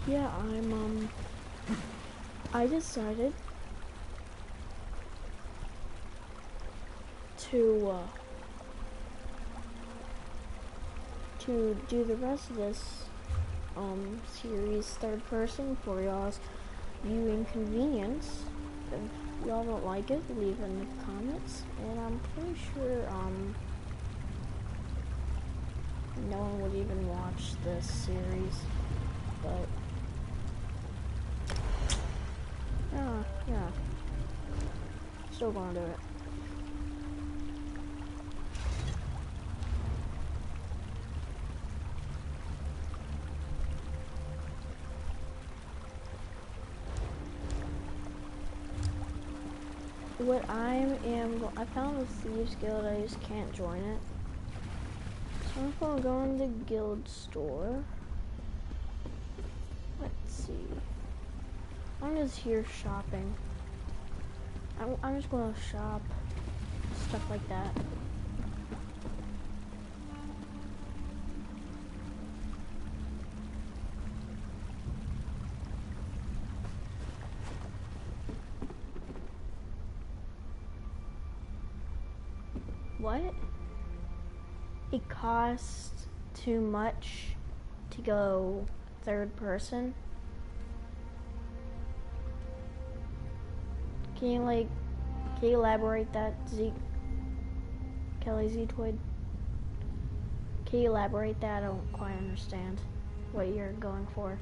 Yeah, I decided to do the rest of this series third person for y'all's viewing convenience. If y'all don't like it, leave it in the comments, and I'm pretty sure no one would even watch this series, but yeah, still gonna do it. I found a Thieves Guild, I just can't join it. So I'm gonna go in the guild store. Let's see. I'm just here shopping. I'm just gonna shop, stuff like that. What? It costs too much to go third person? Can you elaborate that, Kelly Z-Toid? Can you elaborate that? I don't quite understand what you're going for.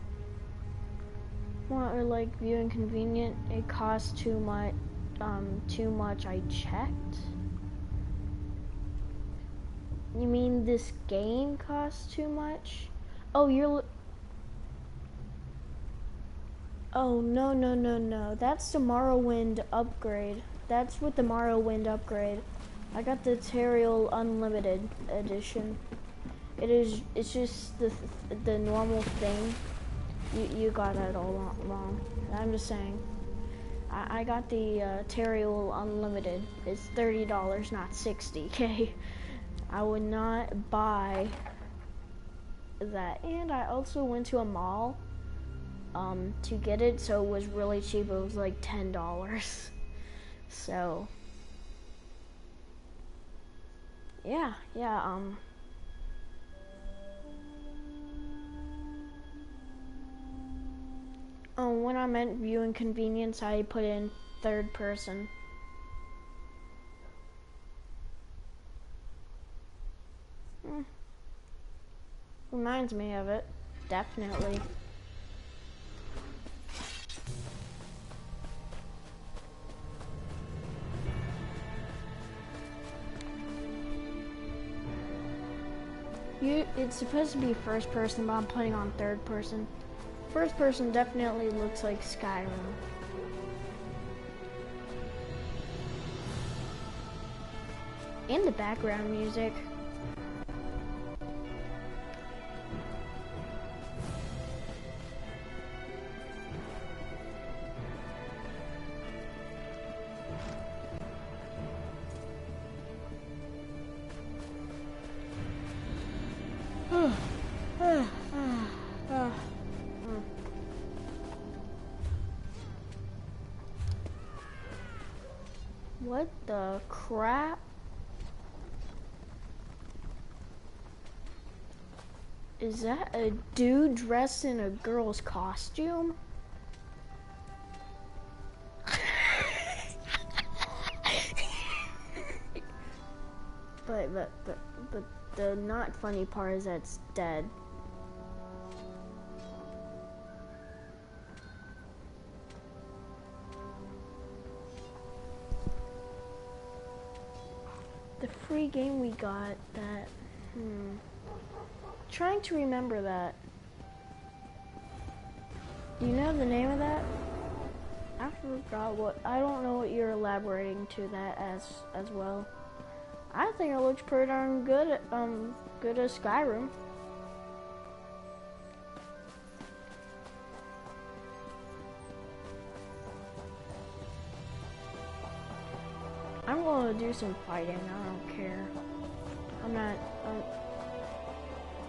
Well, or viewing convenient, it costs too much, I checked. You mean this game costs too much? Oh, oh, no. That's the Morrowind upgrade. That's with the Morrowind upgrade. I got the Terial Unlimited edition. It's just the normal thing. You got that all wrong. I'm just saying. I got the Terial Unlimited. It's $30, not $60, okay? I would not buy that. And I also went to a mall to get it, so it was really cheap. It was like $10. So yeah. When I meant viewing convenience, I put in third person. Reminds me of it, definitely. It's supposed to be first person, but I'm putting on third person. First person definitely looks like Skyrim. And the background music. What the crap? Is that a dude dressed in a girl's costume? but the not funny part is that it's dead. The free game we got that, trying to remember that. Do you know the name of that? I forgot I don't know what you're elaborating to that as well. I think it looks pretty darn good good as Skyrim. I'm going to do some fighting, I don't care.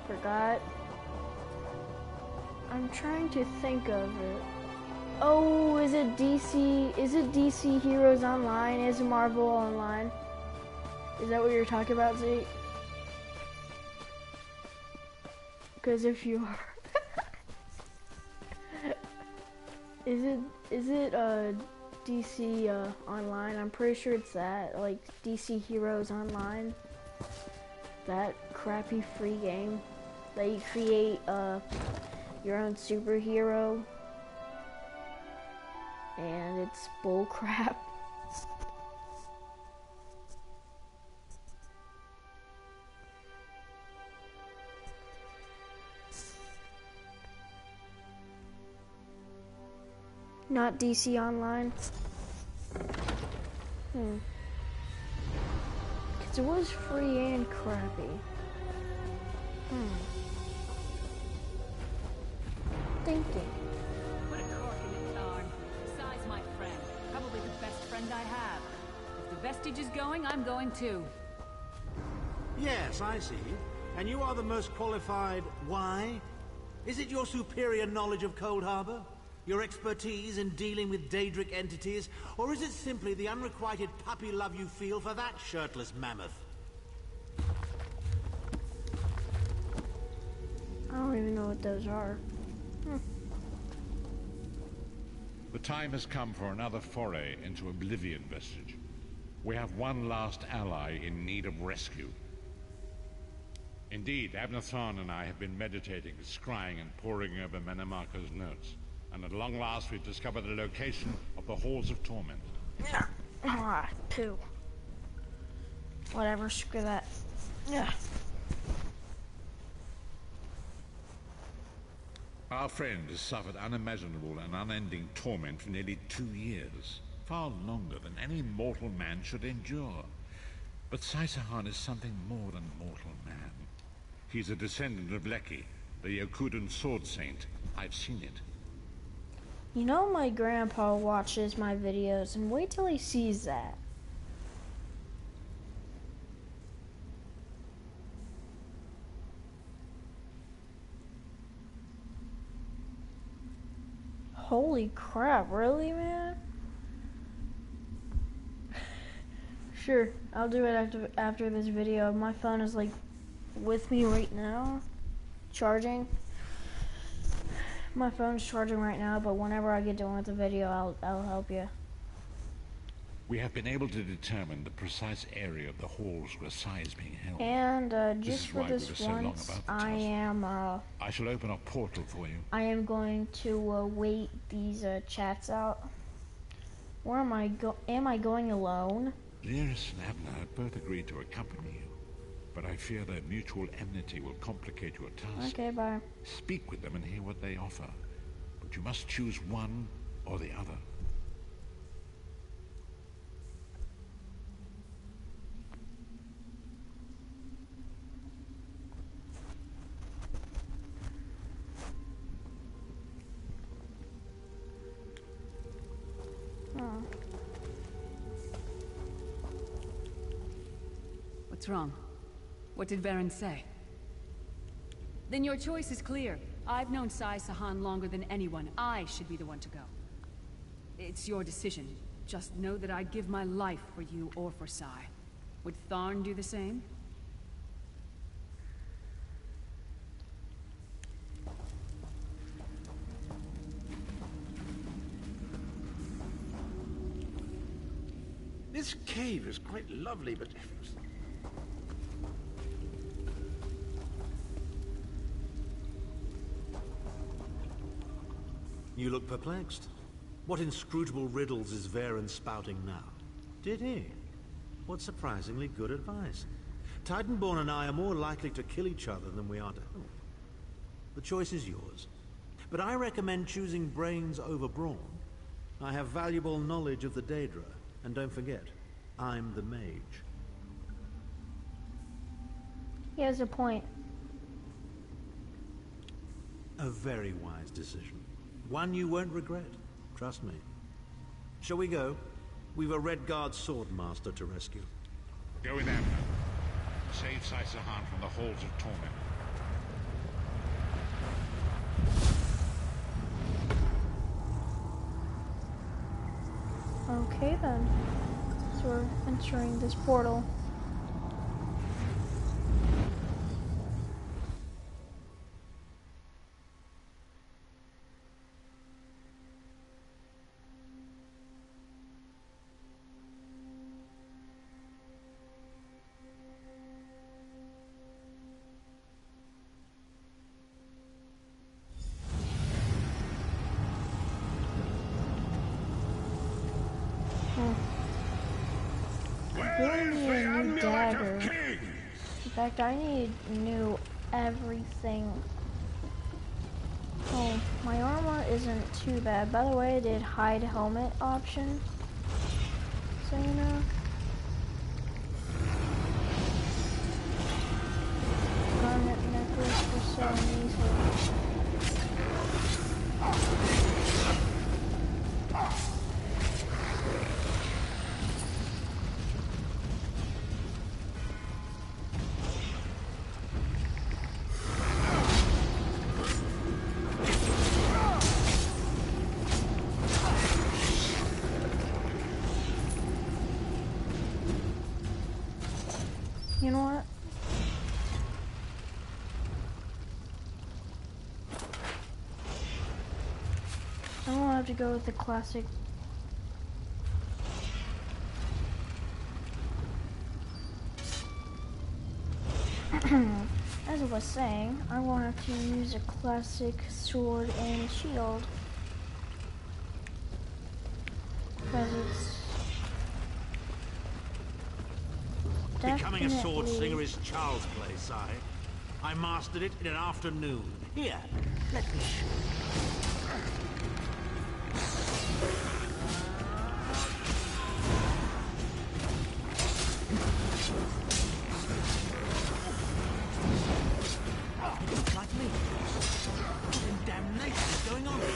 Forgot. I'm trying to think of it. Oh, is it DC? Is it DC Heroes Online? Is it Marvel Online? Is that what you're talking about, Zeke? Because if you are, is it DC Online? I'm pretty sure it's that, like DC Heroes Online. That crappy free game that you create your own superhero, and it's bull crap. Not DC Online. Cause it was free and crappy. Thinking. Put a cork in the yarn. Si's my friend. Probably the best friend I have. If the vestige is going, I'm going too. Yes, I see. And you are the most qualified. Why? Is it your superior knowledge of Cold Harbor? Your expertise in dealing with Daedric entities? Or is it simply the unrequited puppy love you feel for that shirtless mammoth? I don't even know what those are. The time has come for another foray into Oblivion, Vestige. We have one last ally in need of rescue. Indeed, Abnathan and I have been meditating, scrying and poring over Menemarco's notes. And at long last we've discovered the location of the Halls of Torment. Poo. Whatever, screw that. Our friend has suffered unimaginable and unending torment for nearly 2 years. Far longer than any mortal man should endure. But Saisahan is something more than mortal man. He's a descendant of Leki, the Yokudan sword saint. I've seen it. You know my grandpa watches my videos, and wait till he sees that. Holy crap, really, man? Sure, I'll do it after this video. My phone is like with me right now, charging. My phone's charging right now, but whenever I get done with the video, I'll help you. We have been able to determine the precise area of the halls where Sai is being held. And just for this once, I shall open a portal for you. I am going to wait these chats out. Where am I going alone? Lyris and Abner have both agreed to accompany you, but I fear their mutual enmity will complicate your task. Okay, bye. Speak with them and hear what they offer, but you must choose one or the other. What's wrong? What did Varen say? Then your choice is clear. I've known Sai-Sahan longer than anyone. I should be the one to go. It's your decision. Just know that I'd give my life for you or for Sai. Would Tharn do the same? This cave is quite lovely, but... You look perplexed. What inscrutable riddles is Varen spouting now? Did he? What surprisingly good advice. Titanborn and I are more likely to kill each other than we are to help. The choice is yours. But I recommend choosing brains over brawn. I have valuable knowledge of the Daedra, and don't forget, I'm the mage. He has a point. A very wise decision. One you won't regret. Trust me. Shall we go? We've a Redguard swordmaster to rescue. Go with Abner. Save Sai-Sahan from the Halls of Torment. Okay then. So we're entering this portal. I really need a new dagger. In fact, I need new everything. Oh, my armor isn't too bad. By the way, I did hide helmet option. So you know. Garnet necklace for selling easily. You know what? I'm gonna have to go with the classic. As I was saying, I will have to use a classic sword and shield. Because it's Becoming a sword slinger is child's play, Si. I mastered it in an afternoon. Here, let me show you. It looks like me. What in damnation is going on here?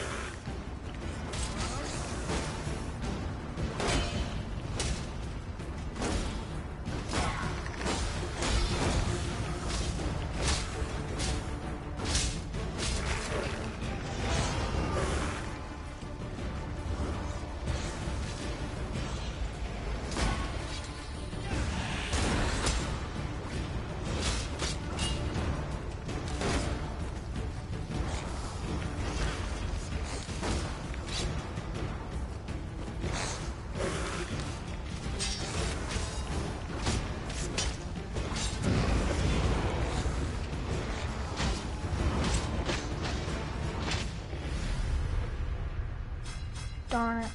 Darn it.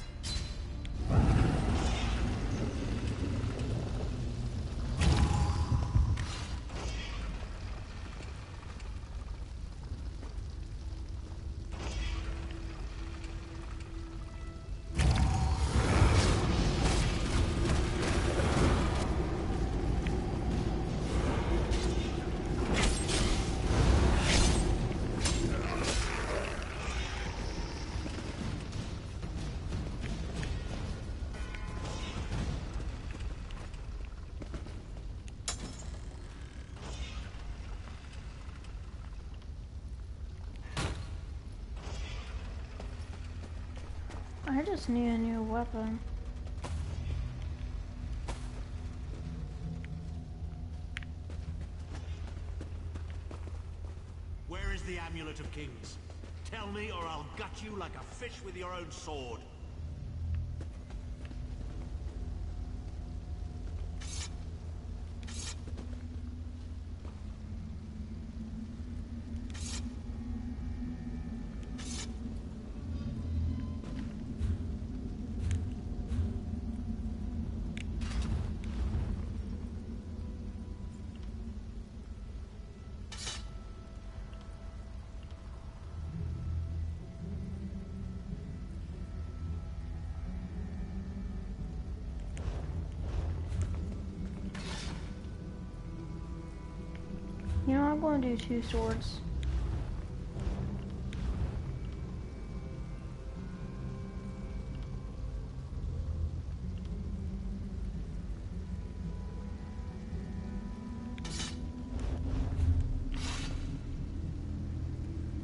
I just need a new weapon. Where is the Amulet of Kings? Tell me or I'll gut you like a fish with your own sword. You know, I'm going to do 2 swords.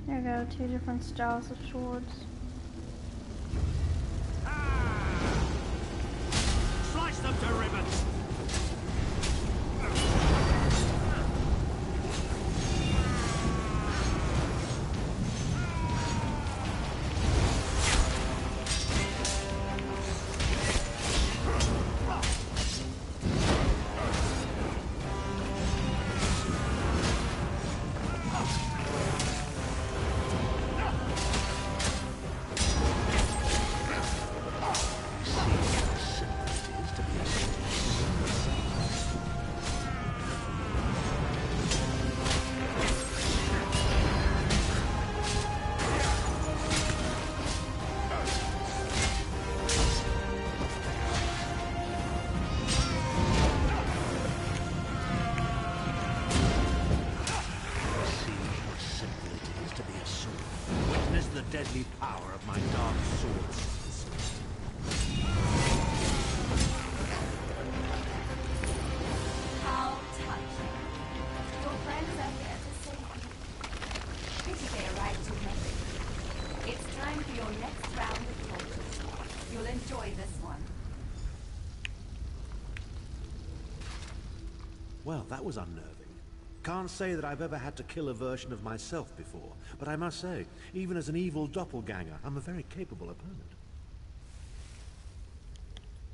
There we go, 2 different styles of swords. deadly power of my dark swords. How touching. Your friends are here to save you. Pity they arrived too late. It's time for your next round of tortures. You'll enjoy this one. Well, that was unnerving. Can't say that I've ever had to kill a version of myself before, but I must say, even as an evil doppelganger, I'm a very capable opponent.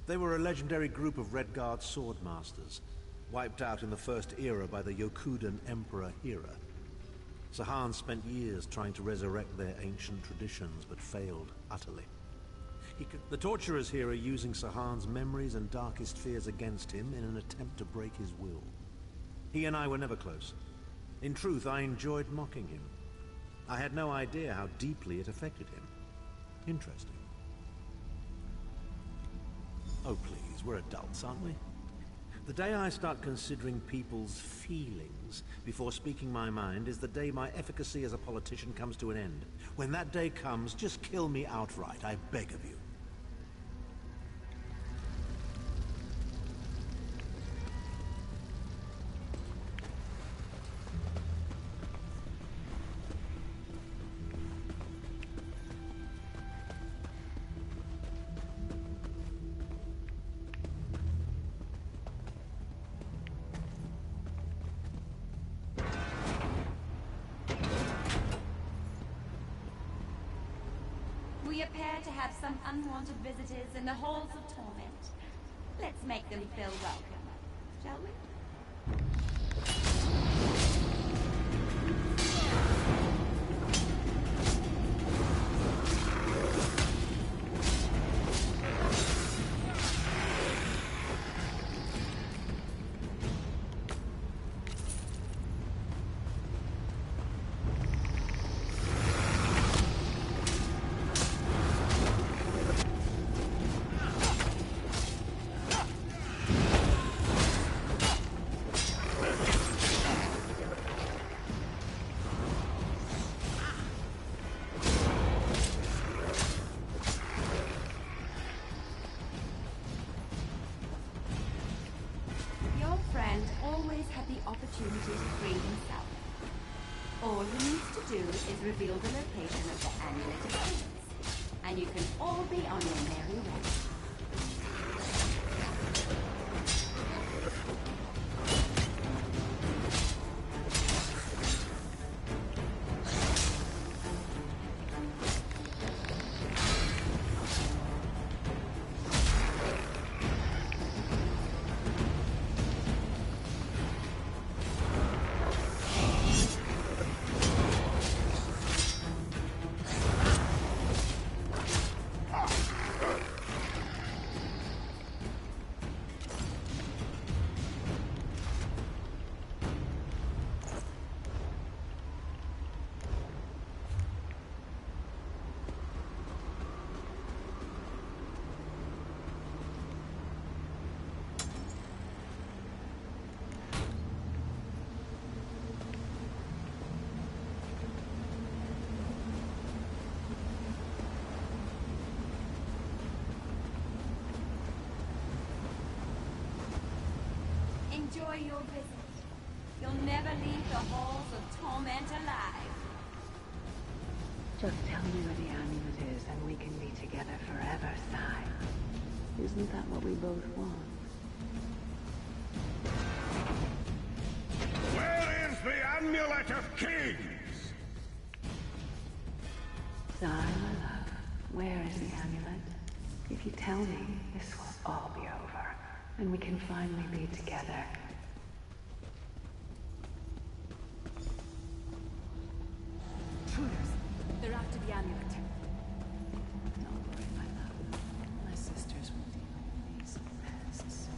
They were a legendary group of Redguard sword masters, wiped out in the First Era by the Yokudan Emperor Hera. Sahan spent years trying to resurrect their ancient traditions, but failed utterly. The torturers here are using Sahan's memories and darkest fears against him in an attempt to break his will. He and I were never close. In truth, I enjoyed mocking him. I had no idea how deeply it affected him. Interesting. Oh please, we're adults, aren't we? The day I start considering people's feelings before speaking my mind is the day my efficacy as a politician comes to an end. When that day comes, just kill me outright, I beg of you. We appear to have some unwanted visitors in the halls of torment. Let's make them feel welcome, shall we? Opportunity to free himself. All he needs to do is reveal the location of the amulet of kings, and you can all be on your merry way. Enjoy your visit. You'll never leave the halls of torment alive. Just tell me where the amulet is and we can be together forever, Sai. Isn't that what we both want? Where is the amulet of kings? Sai, my love, where is the amulet? If you tell me, this will all be over, and we can finally be together. Intruders! They're after the amulet. Don't worry, my love. My sisters will deal with these pests.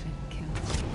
it kills me.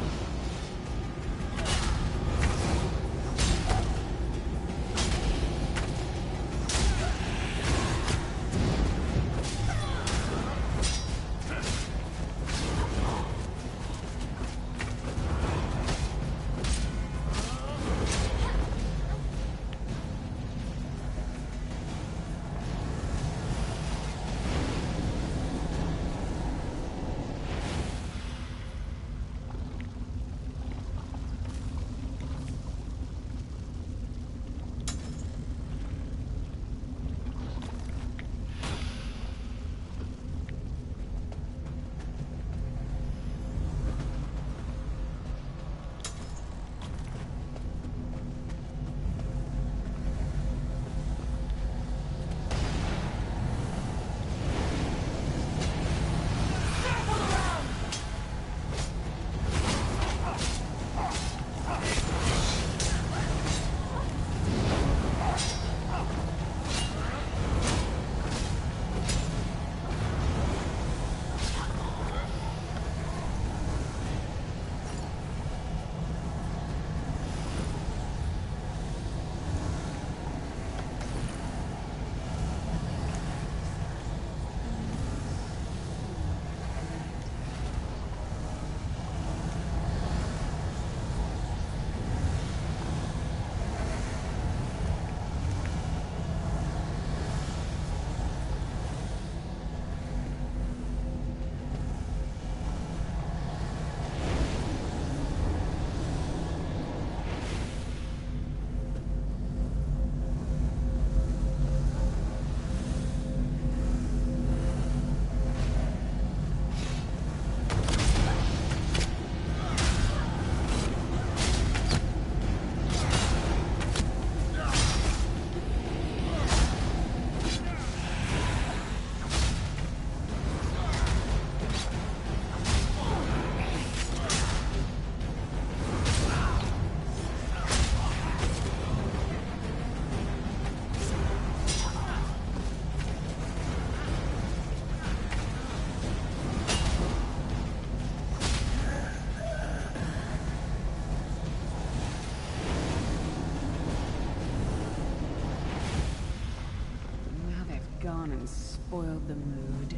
Gone and spoiled the mood.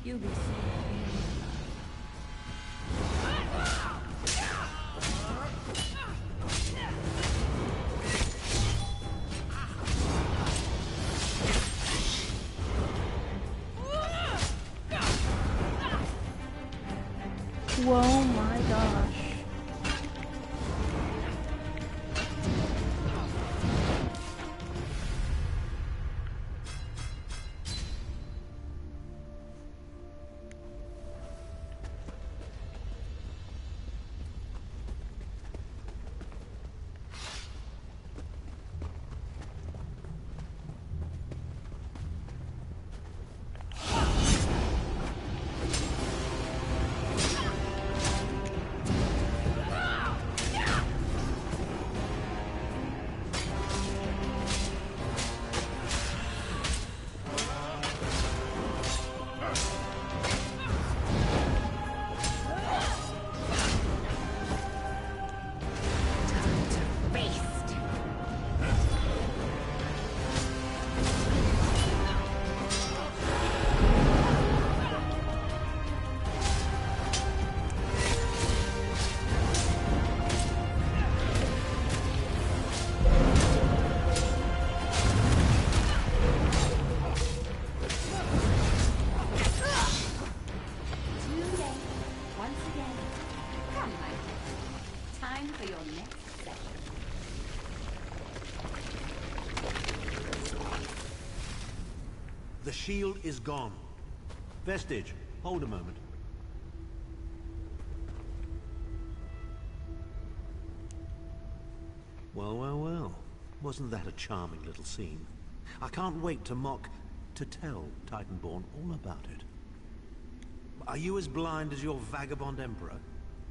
You'll be Whoa, my gosh. shield is gone. Vestige, hold a moment. Well, well, well. Wasn't that a charming little scene? I can't wait to tell Titanborn all about it. Are you as blind as your vagabond emperor?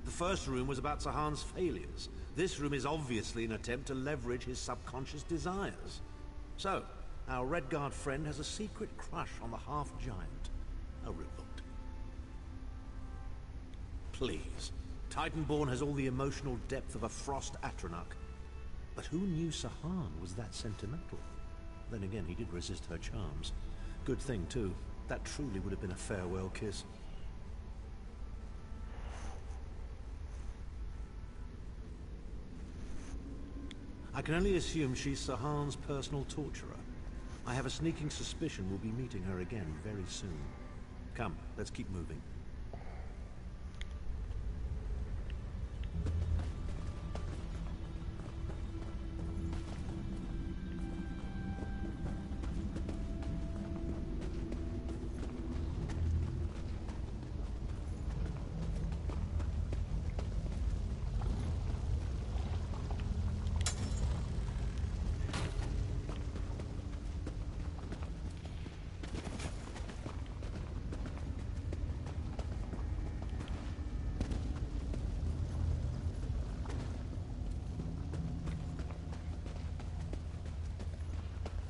The first room was about Sahan's failures. This room is obviously an attempt to leverage his subconscious desires. So, our Redguard friend has a secret crush on the half-giant, a revolt. Please, Titanborn has all the emotional depth of a Frost Atronach. But who knew Sahan was that sentimental? Then again, he did resist her charms. Good thing, too. That truly would have been a farewell kiss. I can only assume she's Sahan's personal torturer. I have a sneaking suspicion we'll be meeting her again very soon. Come, let's keep moving.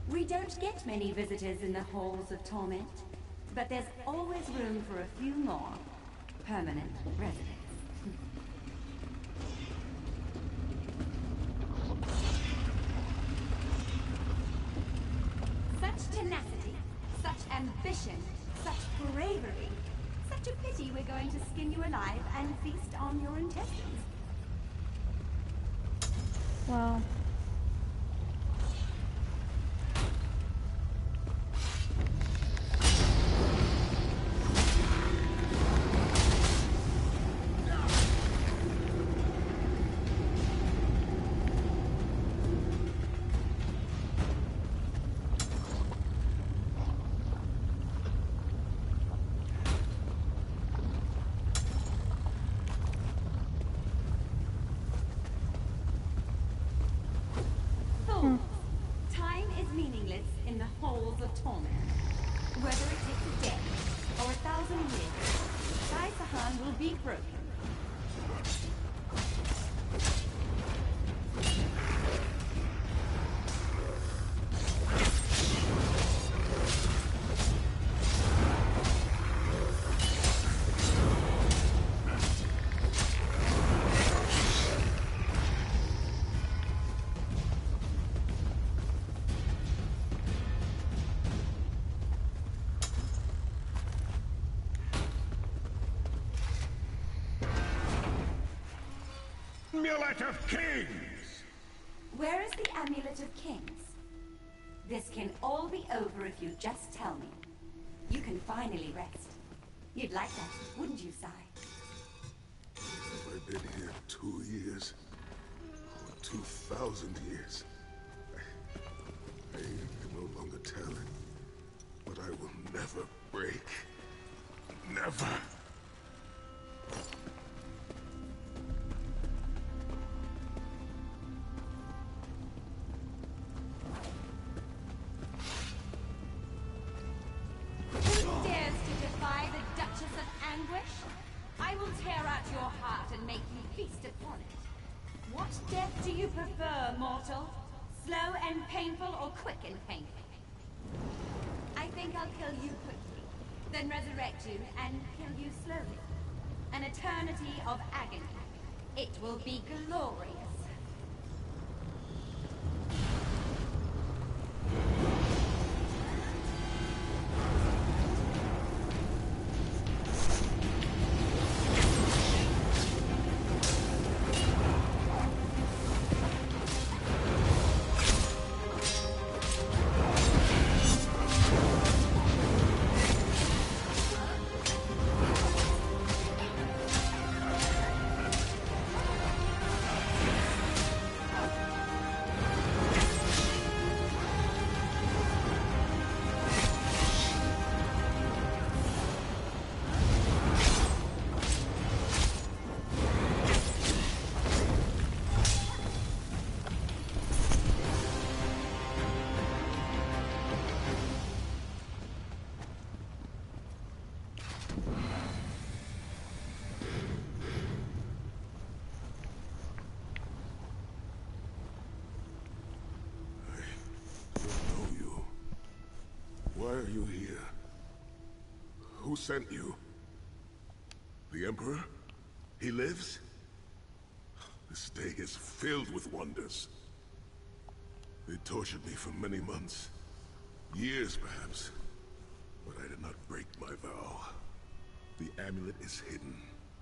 We don't get many visitors in the halls of torment, but there's always room for a few more permanent residents. Such tenacity, such ambition, such bravery. Such a pity we're going to skin you alive and feast on your intestines. Wow. Time is meaningless in the halls of torment. Whether it takes a day or 1,000 years, Sai Sahan will be broken. Amulet of Kings! Where is the Amulet of Kings? This can all be over if you just tell me. You can finally rest. You'd like that, wouldn't you, Sai? Have I been here 2 years? Or 2,000 years? I can no longer tell it. But I will never break. Never! Who dares to defy the Duchess of Anguish? I will tear out your heart and make you feast upon it. What death do you prefer, mortal? Slow and painful or quick and painful? I think I'll kill you quickly, then resurrect you and kill you slowly. An eternity of agony. It will be glorious. are you here? Who sent you? The Emperor? He lives? This day is filled with wonders. They tortured me for many months. Years, perhaps. But I did not break my vow. The amulet is hidden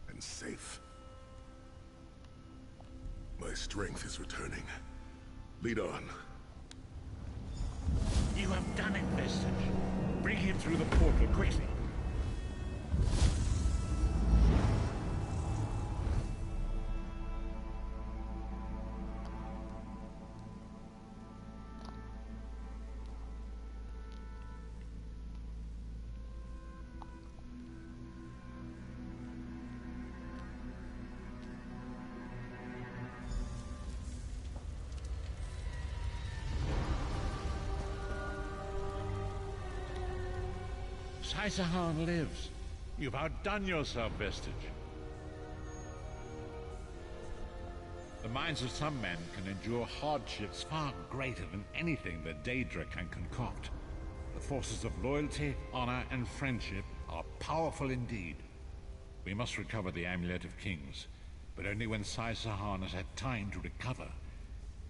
and safe. My strength is returning. Lead on. You have done it, Vestige. Bring him through the portal quickly. Saisahan lives. You've outdone yourself, Vestige. The minds of some men can endure hardships far greater than anything that Daedra can concoct. The forces of loyalty, honor, and friendship are powerful indeed. We must recover the Amulet of Kings, but only when Saisahan has had time to recover.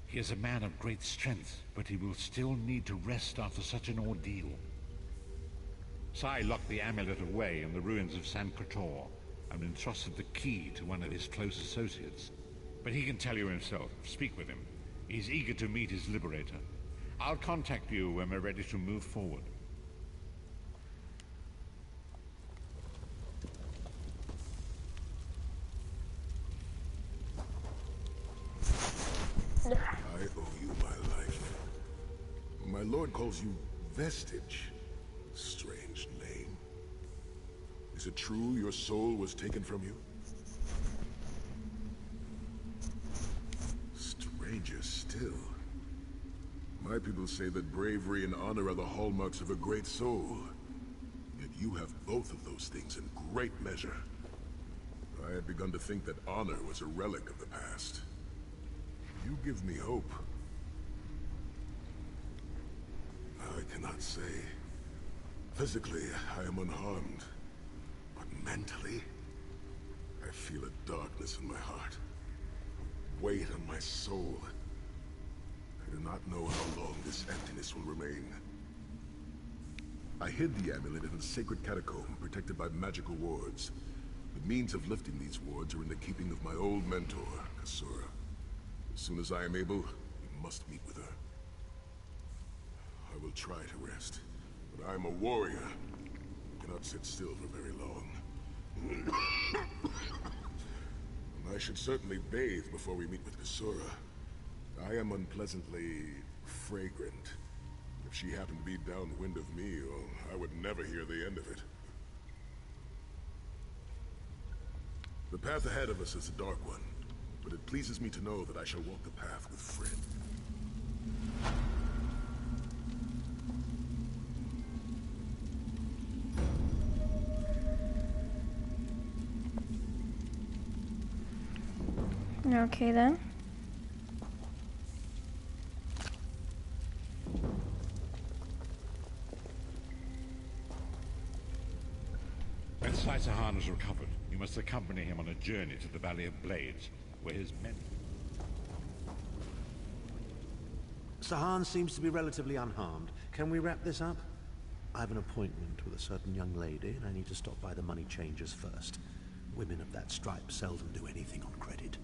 He is a man of great strength, but he will still need to rest after such an ordeal. Sai locked the amulet away in the ruins of San Krator and entrusted the key to one of his close associates. But he can tell you himself. Speak with him. He's eager to meet his liberator. I'll contact you when we're ready to move forward. I owe you my life. My lord calls you Vestige. Strange name. Is it true your soul was taken from you? Stranger still. My people say that bravery and honor are the hallmarks of a great soul. Yet you have both of those things in great measure. I had begun to think that honor was a relic of the past. You give me hope. I cannot say. Physically, I am unharmed. But mentally, I feel a darkness in my heart. A weight on my soul. I do not know how long this emptiness will remain. I hid the amulet in a sacred catacomb protected by magical wards. The means of lifting these wards are in the keeping of my old mentor, Kasura. As soon as I am able, we must meet with her. I will try to rest. But I am a warrior. I cannot sit still for very long. I should certainly bathe before we meet with Kasura. I am unpleasantly fragrant. If she happened to be downwind of me, well, I would never hear the end of it. The path ahead of us is a dark one, but it pleases me to know that I shall walk the path with Fred. Okay then. When Saisahan has recovered, you must accompany him on a journey to the Valley of Blades, where his men... Sahan seems to be relatively unharmed. Can we wrap this up? I have an appointment with a certain young lady, and I need to stop by the money changers first. Women of that stripe seldom do anything on credit.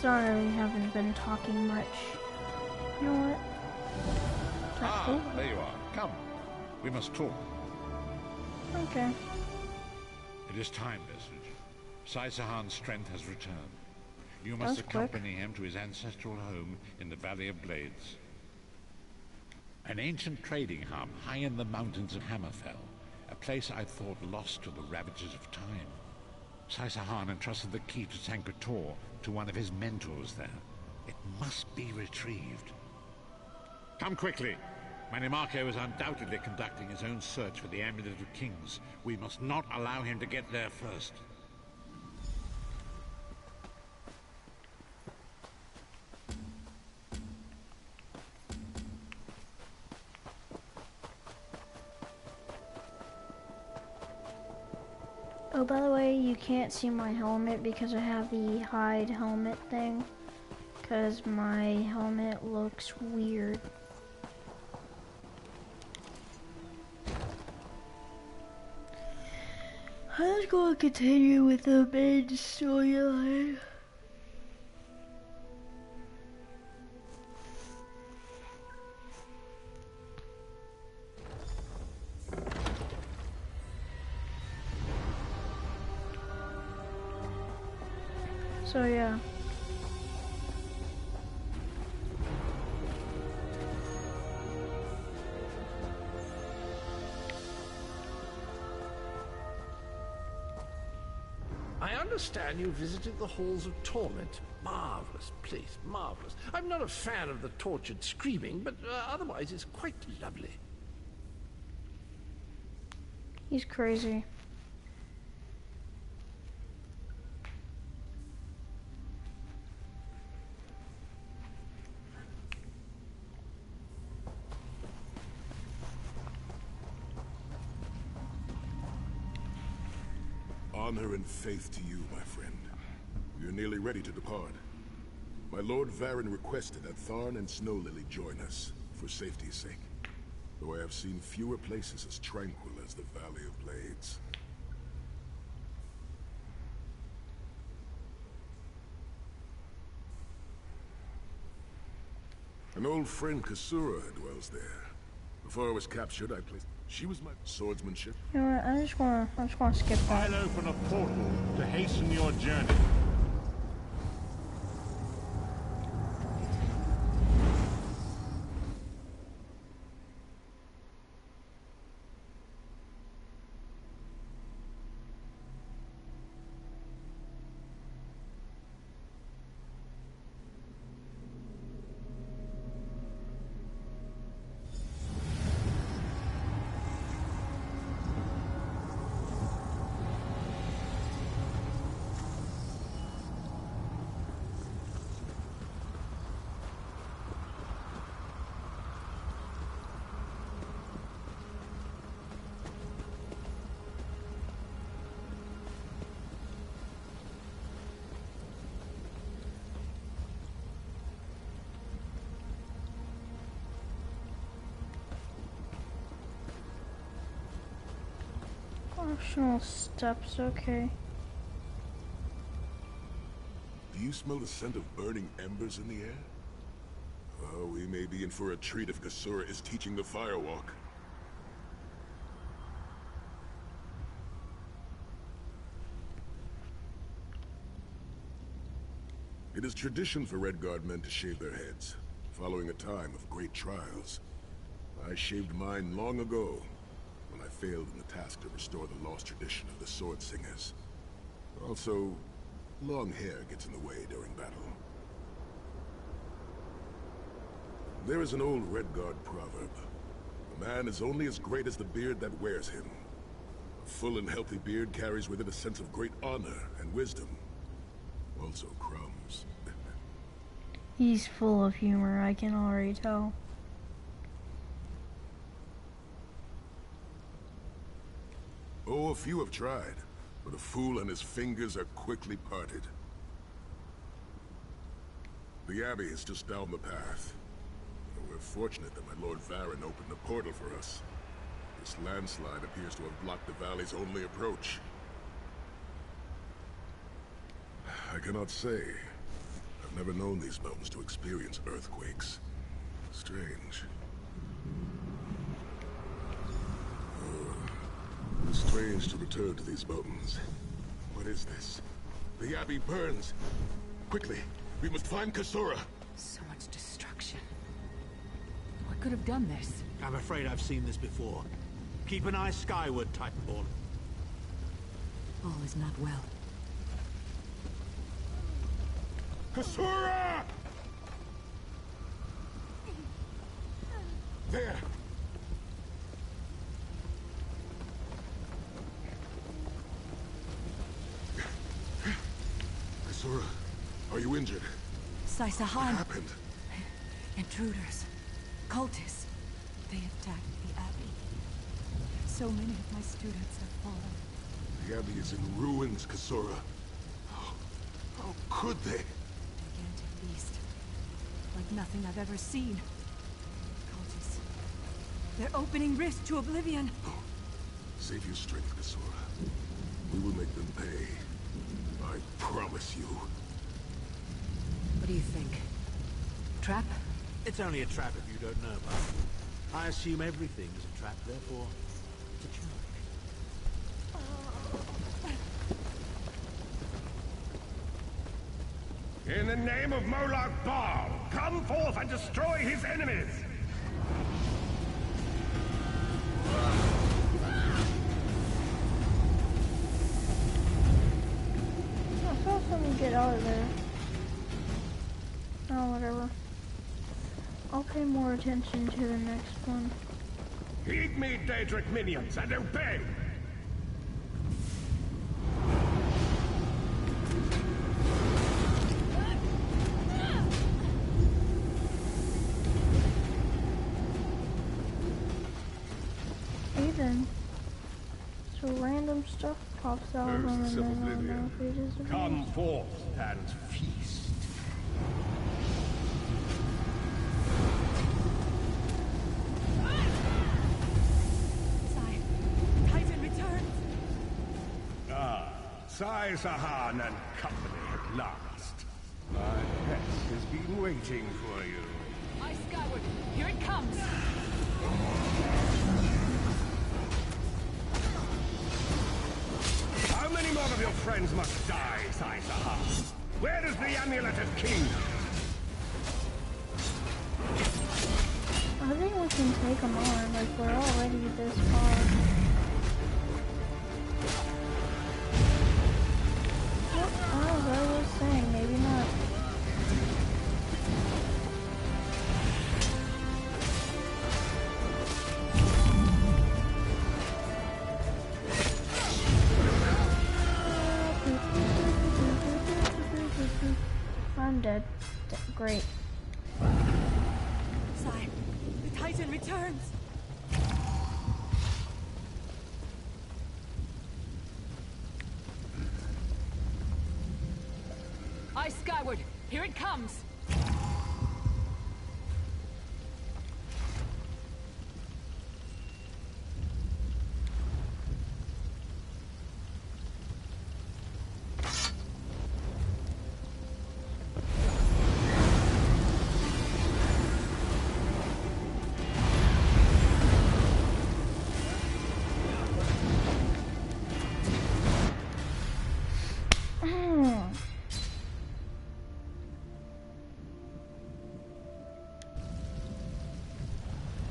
Sorry, I haven't been talking much. You know what? There you are. Come. We must talk. Okay. It is time, Vestige. Sai-Sahan's strength has returned. You must That's accompany him to his ancestral home in the Valley of Blades. An ancient trading hub high in the mountains of Hammerfell. A place I thought lost to the ravages of time. Sai-Sahan entrusted the key to Sanktor to one of his mentors there. It must be retrieved. Come quickly. Manimarco is undoubtedly conducting his own search for the Amulet of Kings. We must not allow him to get there first. Oh, by the way, you can't see my helmet because I have the hide helmet thing. Because my helmet looks weird. I'm just going to continue with the main storyline. So yeah. I understand you visited the Halls of Torment. Marvelous place, marvelous. I'm not a fan of the tortured screaming, but otherwise it's quite lovely. He's crazy. Honor and faith to you, my friend. We are nearly ready to depart. My Lord Varen requested that Tharn and Snowlily join us, for safety's sake. Though I have seen fewer places as tranquil as the Valley of Blades. An old friend, Kasura, dwells there. Before I was captured, I placed... She was my swordsmanship. You know what? I'm just gonna skip that. I'll open a portal to hasten your journey. Optional steps, okay. Do you smell the scent of burning embers in the air? Oh, we may be in for a treat if Kasura is teaching the firewalk. It is tradition for Redguard men to shave their heads, following a time of great trials. I shaved mine long ago, when I failed in the task to restore the lost tradition of the Sword Singers. Also, long hair gets in the way during battle. There is an old Redguard proverb. A man is only as great as the beard that wears him. A full and healthy beard carries with it a sense of great honor and wisdom. Also crumbs. He's full of humor, I can already tell. Oh, a few have tried, but a fool and his fingers are quickly parted. The Abbey is just down the path. We're fortunate that my Lord Varen opened the portal for us. This landslide appears to have blocked the valley's only approach. I cannot say. I've never known these mountains to experience earthquakes. Strange. It's strange to return to these mountains. What is this? The Abbey burns! Quickly, we must find Kasura! So much destruction. What could have done this? I'm afraid I've seen this before. Keep an eye skyward, Titanborn. All is not well. Kasura! There! Kasura, are you injured? What Sai-Sahan. happened? Intruders. Cultists. They attacked the Abbey. So many of my students have fallen. The Abbey is in ruins, Kasura. How could they? Gigantic beast. Like nothing I've ever seen. Cultists. They're opening rift to oblivion. Save your strength, Kasura. We will make them pay. I promise you. What do you think? Trap? It's only a trap if you don't know about it. I assume everything is a trap, therefore, it's a trap. In the name of Molag Bal, come forth and destroy his enemies! I saw something get out of there. Oh, whatever. I'll pay more attention to the next one. Heed me, Daedric minions, and obey! Even so, random stuff pops out of them, and Hosts of then I don't know Oblivion, if it is. come forth and feast. Titan returns! Ah, Sai-Sahan and company at last. My pet has been waiting for you. Eye skyward! Here it comes! How many more of your friends must die, Sai-Sahan? Where is the Amulet of Kingdom? I think we can take them on. Like, we're already this far. As I was saying, maybe not. I'm dead. Great. Sai, the Titan returns! Eye skyward! Here it comes!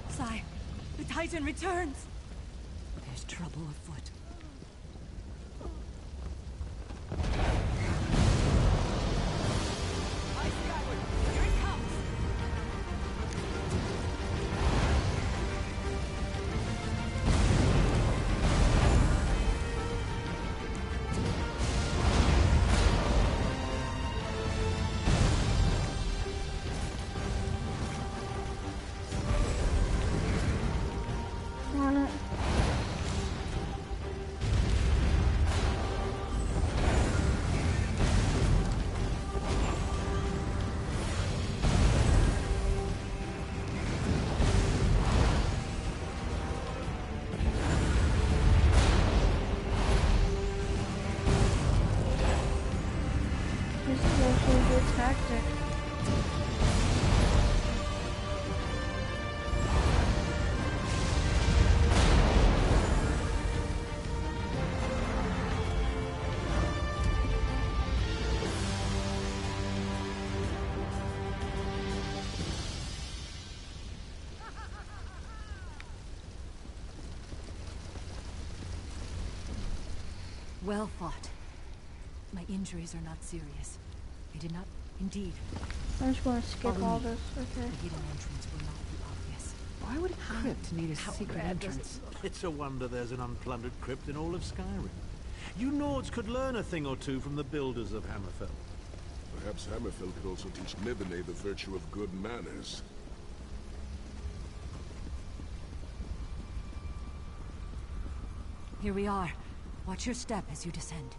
Sai, the Titan returns! There's trouble afoot. Eye skyward! Here it comes! On it. tactic. Well fought. My injuries are not serious. I did not... Indeed. I'm just gonna skip Follow all me. this, okay. The hidden entrance will not be obvious. Why would a crypt need a secret entrance? It's a wonder there's an unplundered crypt in all of Skyrim. You Nords could learn a thing or two from the builders of Hammerfell. Perhaps Hammerfell could also teach Nibene the virtue of good manners. Here we are. Watch your step as you descend.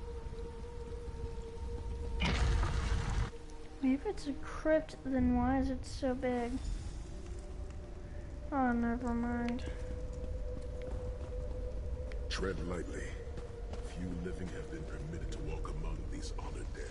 If it's a crypt, then why is it so big? Oh, never mind. Tread lightly. Few living have been permitted to walk among these honored dead.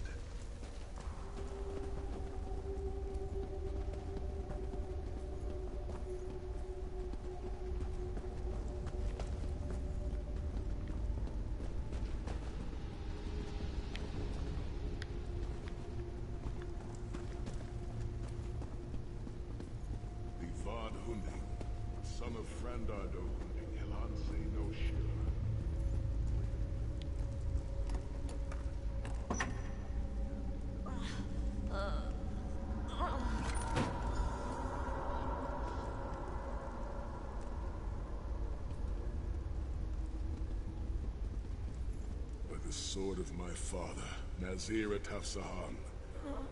Son of Frandardo Hunding, Elanse no Shira. By the sword of my father, Nazir Tafsahan,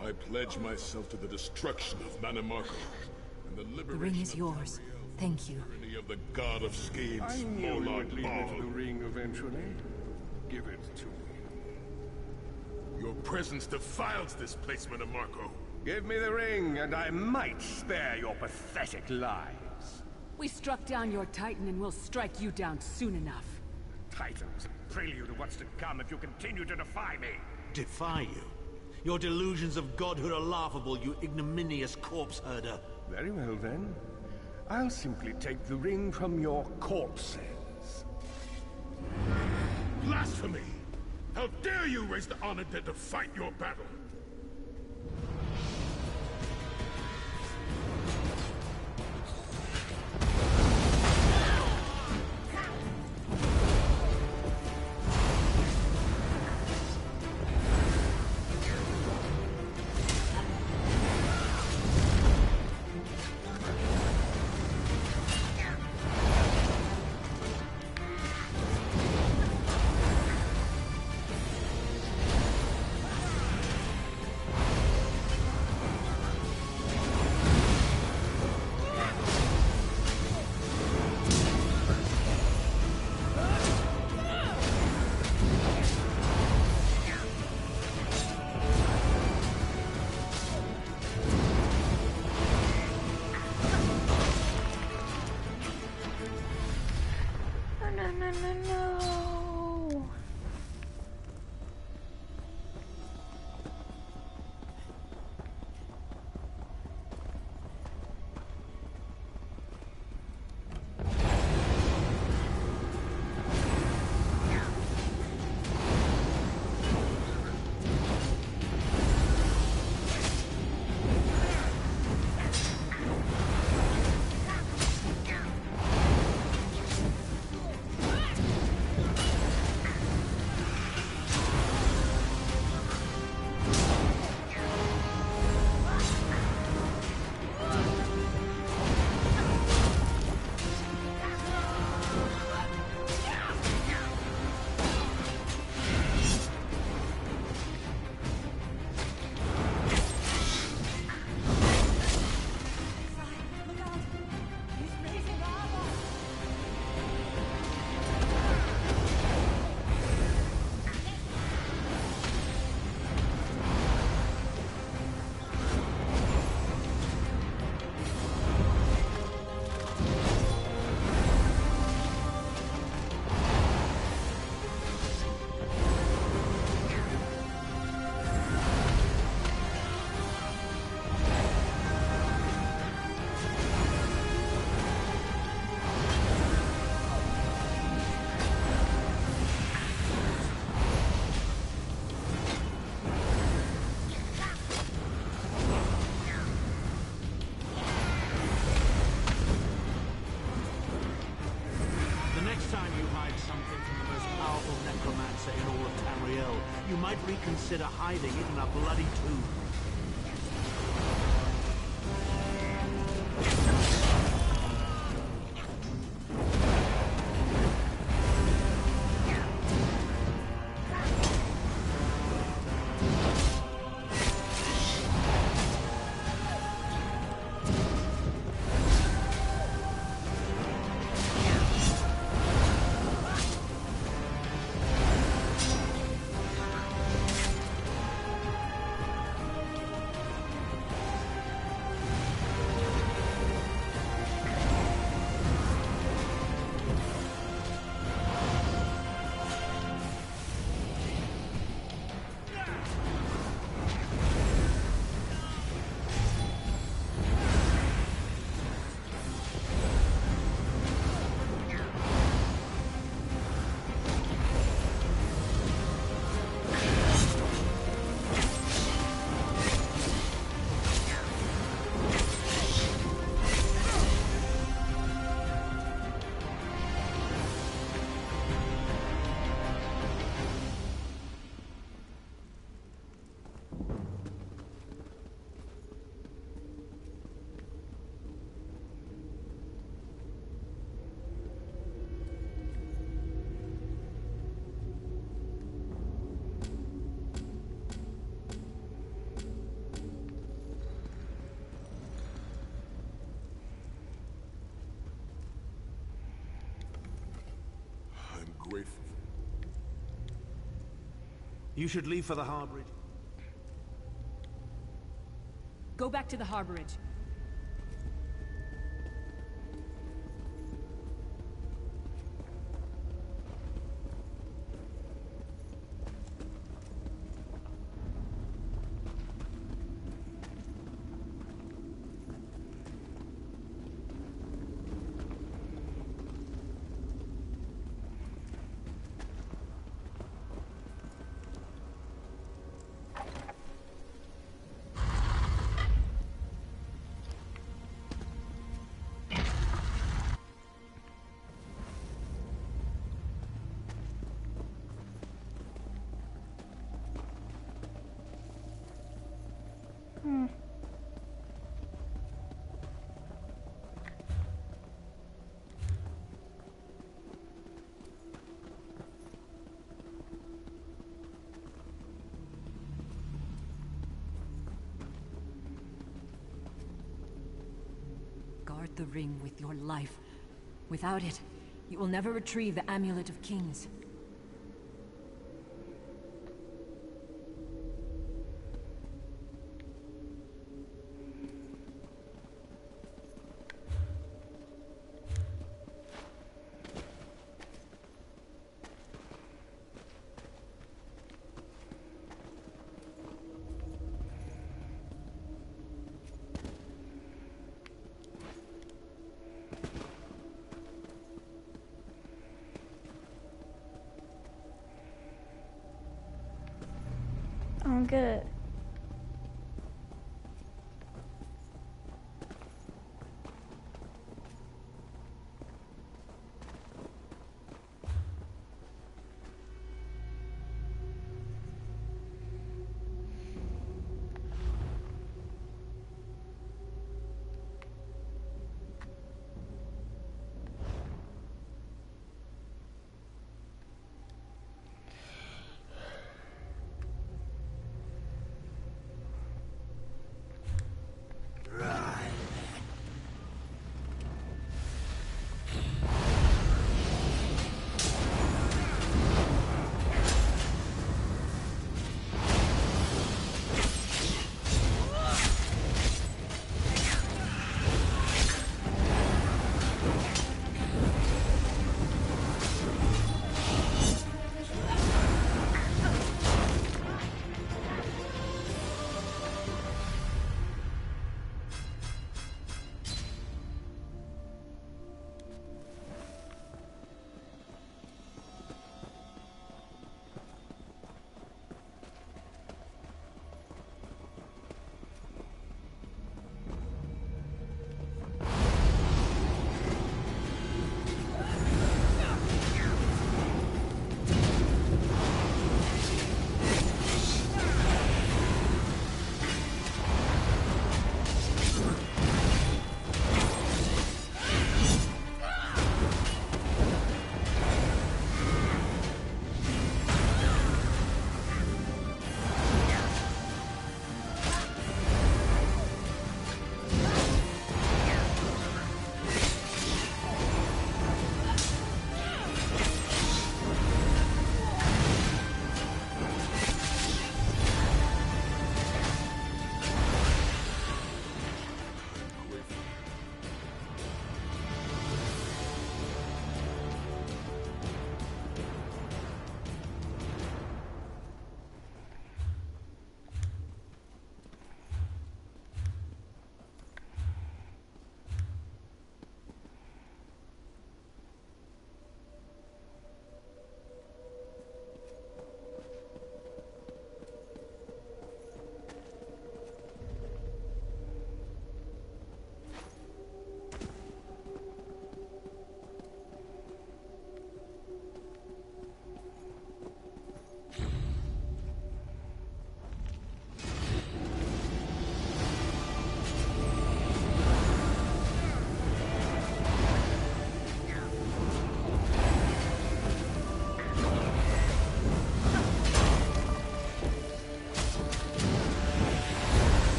I pledge myself to the destruction of Manimarco and the liberation The ring is yours. Thank you. of the god of schemes. I knew you would lead me to the ring eventually. Give it to me. Your presence defiles this place, Manimarco. Give me the ring, and I might spare your pathetic lives. We struck down your Titan, and we'll strike you down soon enough. Titan was a prelude of what's to come if you continue to defy me. Defy you? Your delusions of godhood are laughable, you ignominious corpse herder. Very well, then. I'll simply take the ring from your corpses. Blasphemy! How dare you raise the honored dead to fight your battle? No. you might reconsider hiding it in a bloody tomb. Grateful. You should leave for the Harbridge. Go back to the Harborage. Guard the ring with your life. Without it, you will never retrieve the Amulet of Kings. I'm good.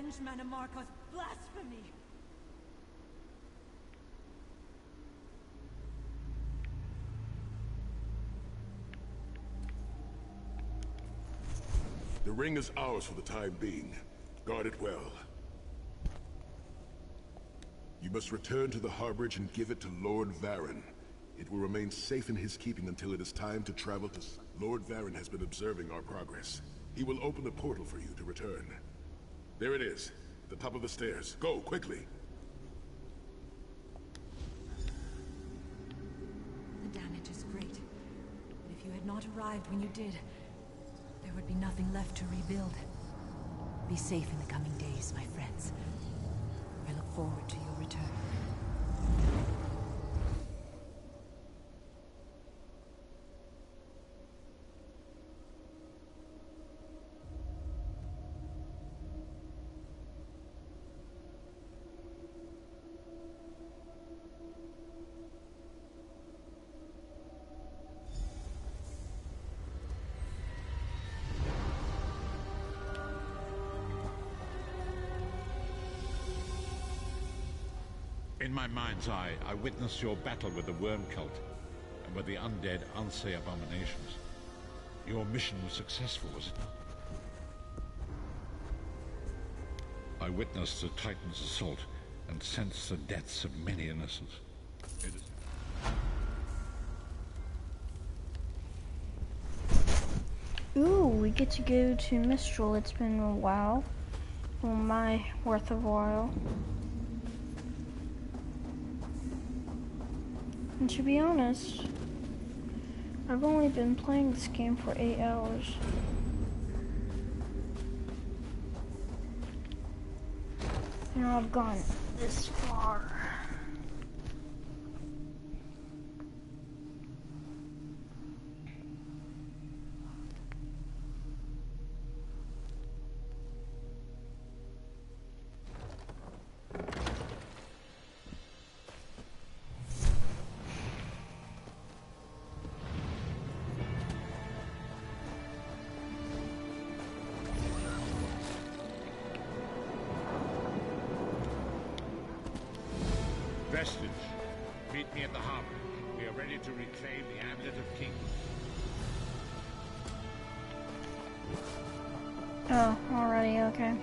avenge Manamarco's blasphemy! The ring is ours for the time being. Guard it well. You must return to the harborage and give it to Lord Varen. It will remain safe in his keeping until it is time to travel to... Lord Varen has been observing our progress. He will open a portal for you to return. There it is, at the top of the stairs. Go, quickly! The damage is great. But if you had not arrived when you did, there would be nothing left to rebuild. Be safe in the coming days, my friends. I look forward to your return. In my mind's eye, I witnessed your battle with the worm cult and with the undead Unsay abominations. Your mission was successful, was it not? I witnessed the Titan's assault and sensed the deaths of many innocents. It is... Ooh, we get to go to Mistral. It's been a while. Well, my worth of while. And to be honest, I've only been playing this game for 8 hours. You know, I've gone this far. Vestige, meet me at the harbor. We are ready to reclaim the Amulet of Kings. Oh, already, okay.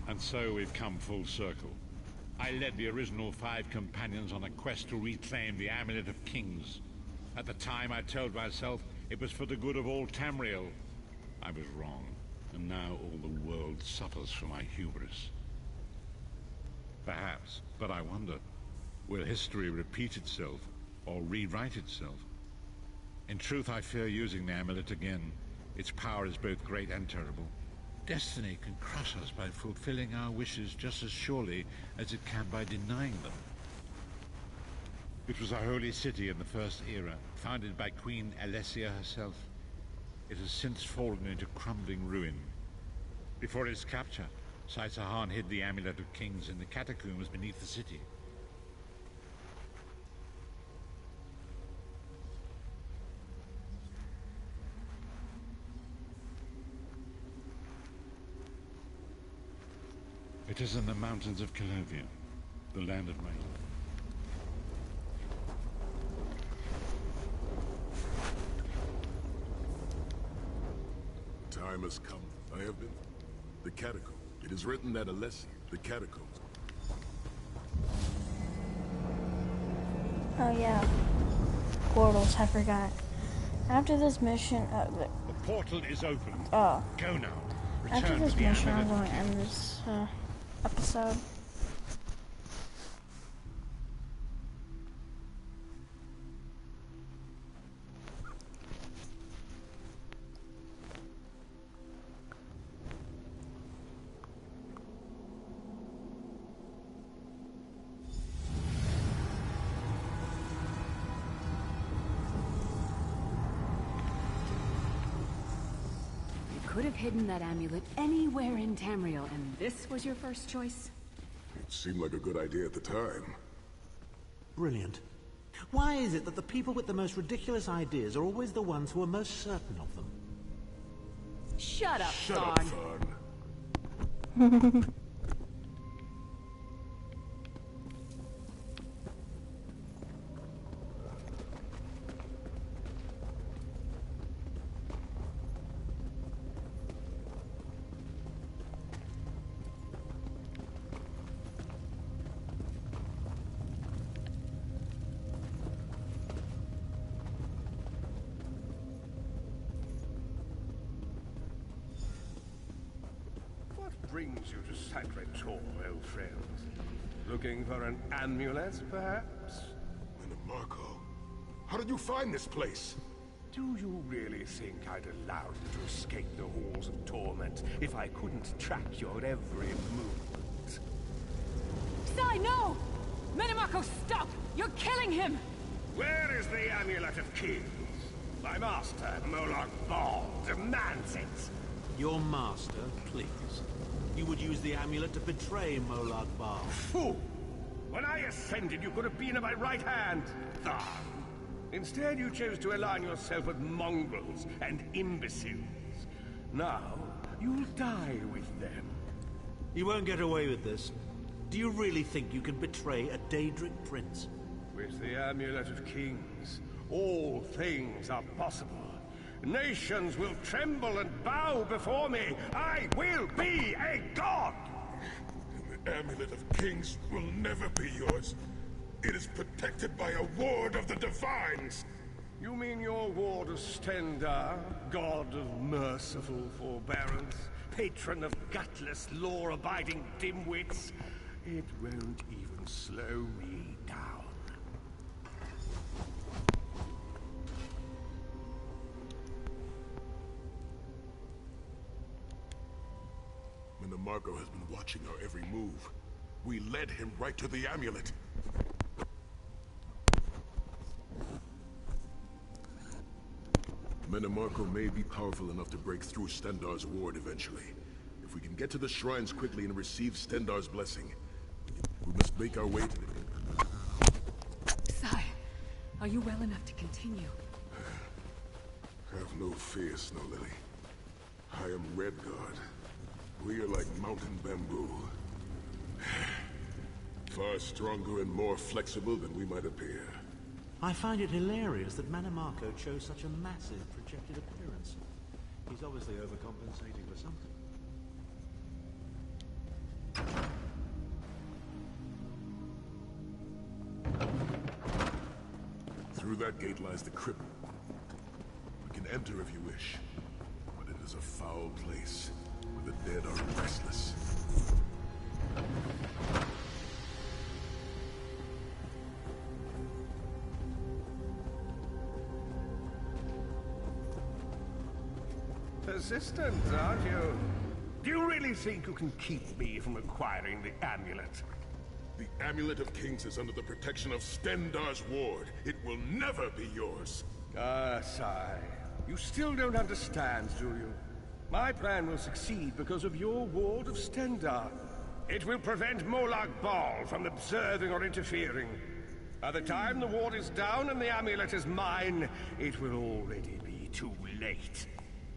And so we've come full circle. I led the original 5 companions on a quest to reclaim the Amulet of Kings. At the time, I told myself it was for the good of all Tamriel. I was wrong, and now all the world suffers for my hubris. Perhaps, but I wonder, will history repeat itself, or rewrite itself? In truth, I fear using the amulet again. Its power is both great and terrible. Destiny can crush us by fulfilling our wishes just as surely as it can by denying them. It was a holy city in the First Era, founded by Queen Alessia herself. It has since fallen into crumbling ruin. Before its capture, Saitahan hid the Amulet of Kings in the catacombs beneath the city. It is in the mountains of Calovia, the land of rain. Time has come. I have been... The catacomb. It is written that Alessia, the catacombs... Oh yeah. Portals, I forgot. After this mission, The portal is open. oh. Go now. After Return this to the mission, I'm amulet. going to end this episode. could have hidden that amulet anywhere in Tamriel, and this was your first choice? It seemed like a good idea at the time. Brilliant. Why is it that the people with the most ridiculous ideas are always the ones who are most certain of them? Shut up, Shut up, Thorn. Thorn. Brings you to Sacred Tor, old friends? Looking for an amulet, perhaps? Marco, how did you find this place? Do you really think I'd allow you to escape the halls of torment if I couldn't track your every movement? Sai, no! Minimarco, stop! You're killing him! Where is the Amulet of Kings? My master, Molag Bal, demands it! Your master, please. You would use the amulet to betray Molag Bal. Fool! When I ascended, you could have been at my right hand, Thar. Instead, you chose to align yourself with mongrels and imbeciles. Now, you'll die with them. You won't get away with this. Do you really think you can betray a Daedric prince? With the Amulet of Kings, all things are possible. Nations will tremble and bow before me. I will be a god! And the Amulet of Kings will never be yours. It is protected by a ward of the Divines. You mean your ward of Stendarr, god of merciful forbearance, patron of gutless, law-abiding dimwits? It won't even slow me down. Marco has been watching our every move. We led him right to the amulet. Minimarco may be powerful enough to break through Stendarr's ward eventually. If we can get to the shrines quickly and receive Stendarr's blessing, we must make our way to the... Sai, are you well enough to continue? Have no fear, Snow Lily. I am Redguard. We are like mountain bamboo. Far stronger and more flexible than we might appear. I find it hilarious that Minimarco chose such a massive projected appearance. He's obviously overcompensating for something. Through that gate lies the crypt. We can enter if you wish, but it is a foul place. The dead are restless. Persistent, aren't you? Do you really think you can keep me from acquiring the amulet? The Amulet of Kings is under the protection of Stendarr's ward. It will never be yours. Ah, Sai. You still don't understand, do you? My plan will succeed because of your ward of Stendarr. It will prevent Molag Bal from observing or interfering. By the time the ward is down and the amulet is mine, it will already be too late.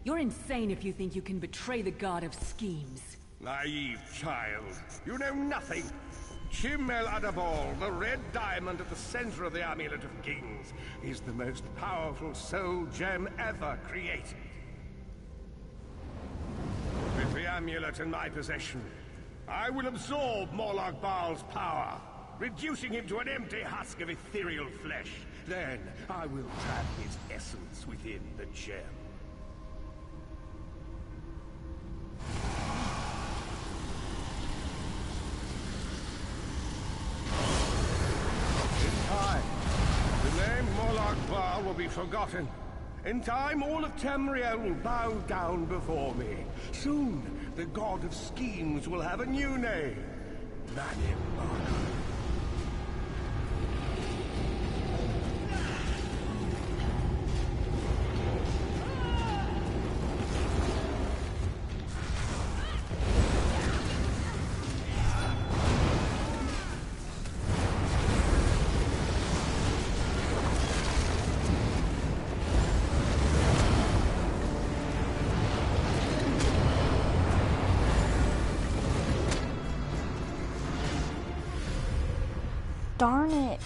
You're insane if you think you can betray the god of schemes. Naive child. You know nothing. Chim El Adabal, the red diamond at the center of the Amulet of Kings, is the most powerful soul gem ever created. With the amulet in my possession, I will absorb Molag Bal's power, reducing him to an empty husk of ethereal flesh. Then I will trap his essence within the gem. In time, the name Molag Bal will be forgotten. In time, all of Tamriel will bow down before me. Soon, the god of schemes will have a new name. Minimarco. Darn it.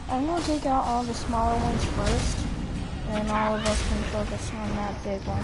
I'm gonna take out all the smaller ones first, and then all of us can focus on that big one.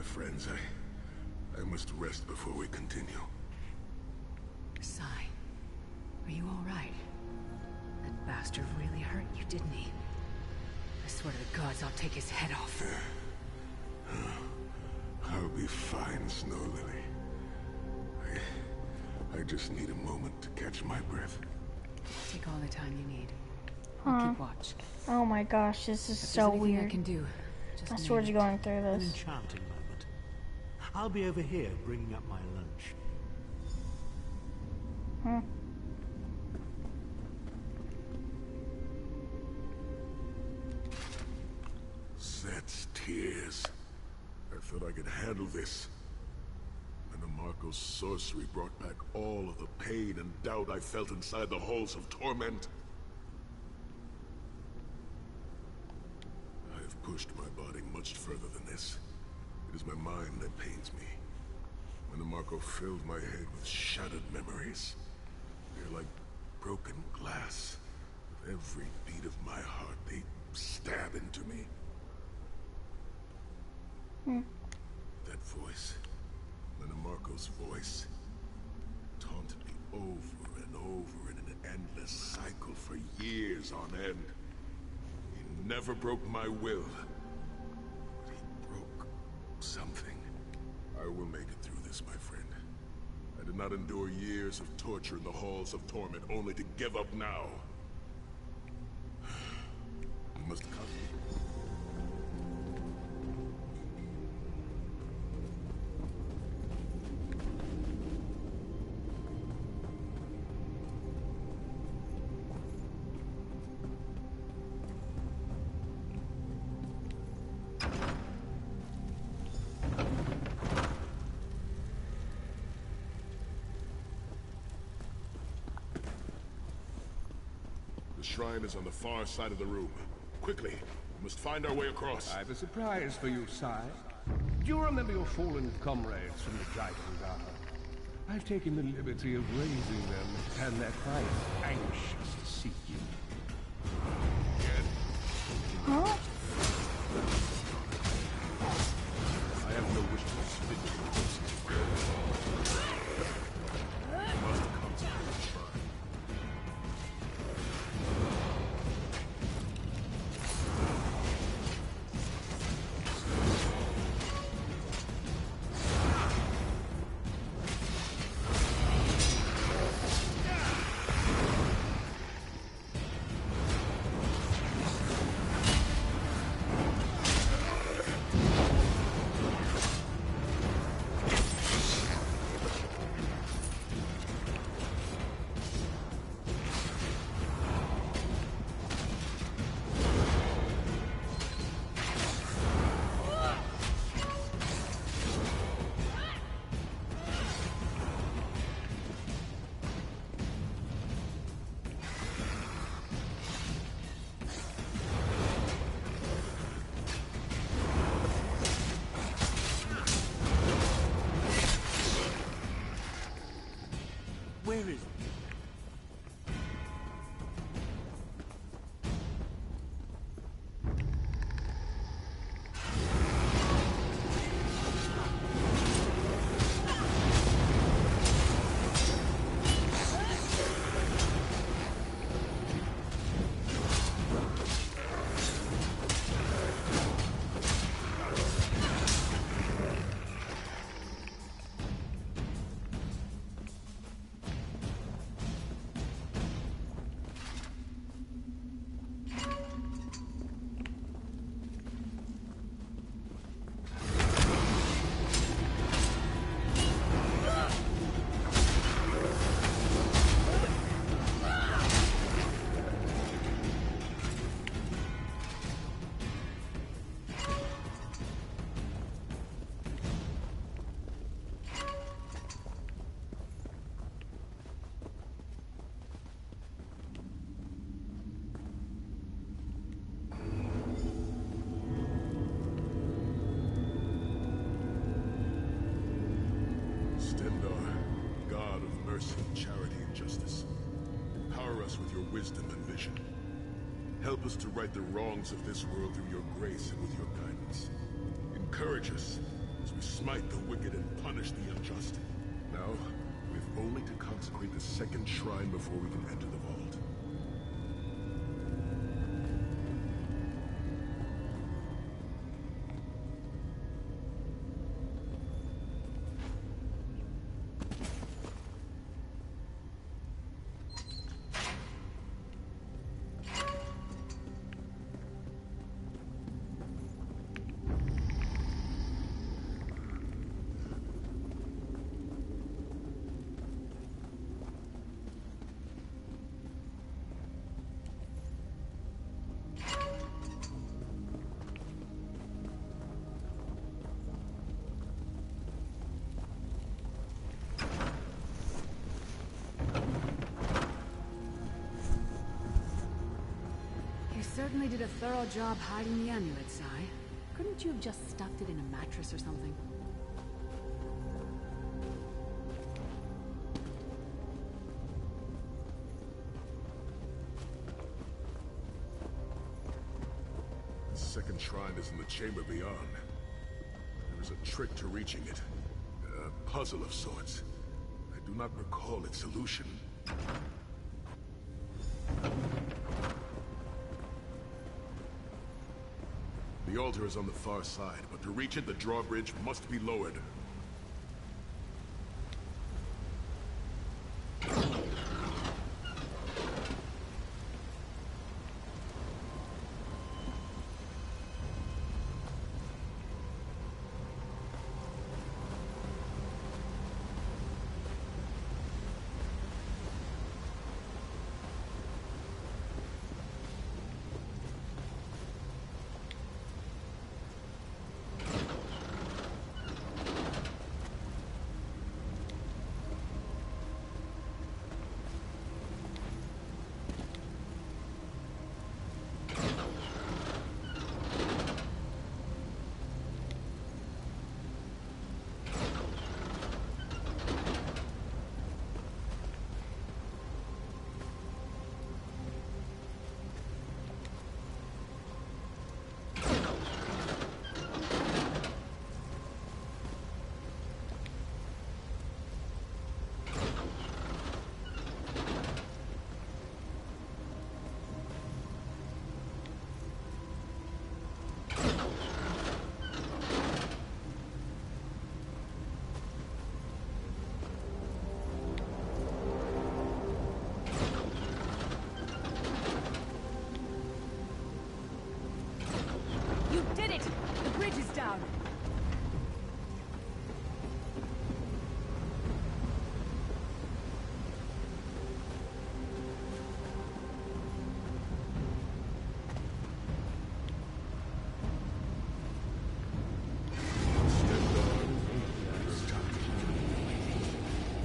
Friends, I must rest before we continue. Sai, are you all right? That bastard really hurt you, didn't he? I swear to the gods, I'll take his head off. I'll be fine, Snow Lily. I just need a moment to catch my breath. Take all the time you need. I'll keep watch. Oh my gosh, this is so weird. I can do. I swear to going through An this. enchanting moment. I'll be over here bringing up my lunch. Set's tears. I thought I could handle this. And Marco's sorcery brought back all of the pain and doubt I felt inside the halls of torment. I have pushed my body much further than this. It is my mind that pains me. When Marco filled my head with shattered memories, they're like broken glass. With every beat of my heart, they stab into me. That voice, Marco's voice, taunted me over and over in an endless cycle for years on end. He never broke my will, but he broke something. I will make it through this, my friend. I did not endure years of torture in the halls of torment only to give up now. You must come. The shrine is on the far side of the room. Quickly, we must find our way across. I've a surprise for you, Sai. Do you remember your fallen comrades from the Dragon? I've taken the liberty of raising them, and they're quite anxious to see you. Again? Huh? I have no wish to spit in your horses. You must consecrate the shrine. Where is it? Stendar, God of mercy, charity, and justice, empower us with your wisdom and vision. Help us to right the wrongs of this world through your grace and with your guidance. Encourage us as we smite the wicked and punish the unjust. Now, we've only to consecrate the second shrine before we can enter the vault. You certainly did a thorough job hiding the amulet, Sai. Couldn't you have just stuffed it in a mattress or something? The second shrine is in the chamber beyond. There is a trick to reaching it. A puzzle of sorts. I do not recall its solution. The altar is on the far side, but to reach it, the drawbridge must be lowered.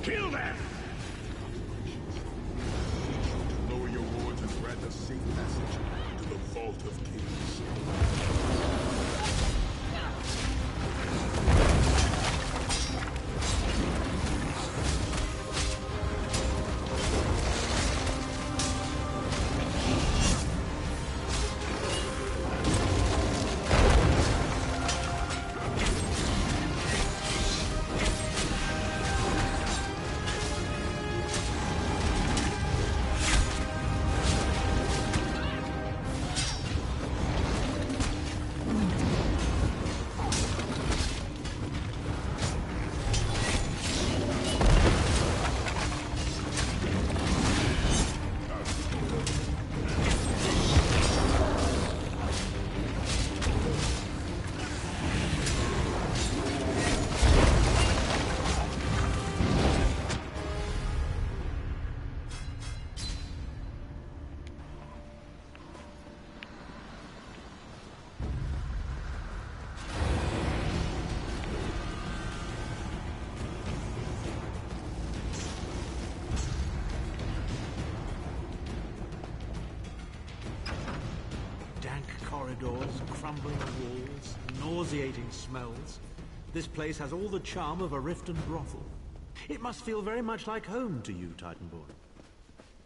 Kill them! Lower your wards and grant us safe passage to the Vault of Kings. Corridors, crumbling walls, nauseating smells. This place has all the charm of a Riften brothel. It must feel very much like home to you, Titanborn.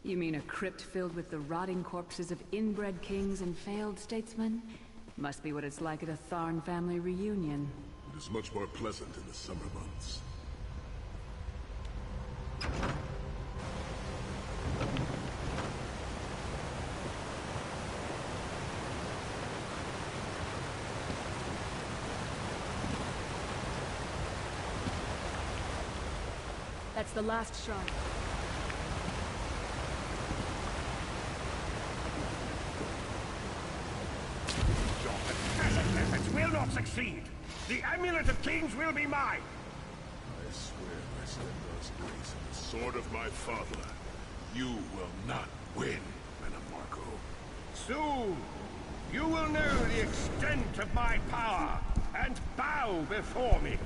You mean a crypt filled with the rotting corpses of inbred kings and failed statesmen? Must be what it's like at a Tharn family reunion. It is much more pleasant in the summer months. That's the last shrine. Your pathetic efforts will not succeed. The Amulet of Kings will be mine. I swear by Stendar's grace and the sword of my father, you will not win, Manamarco. Soon, you will know the extent of my power and bow before me.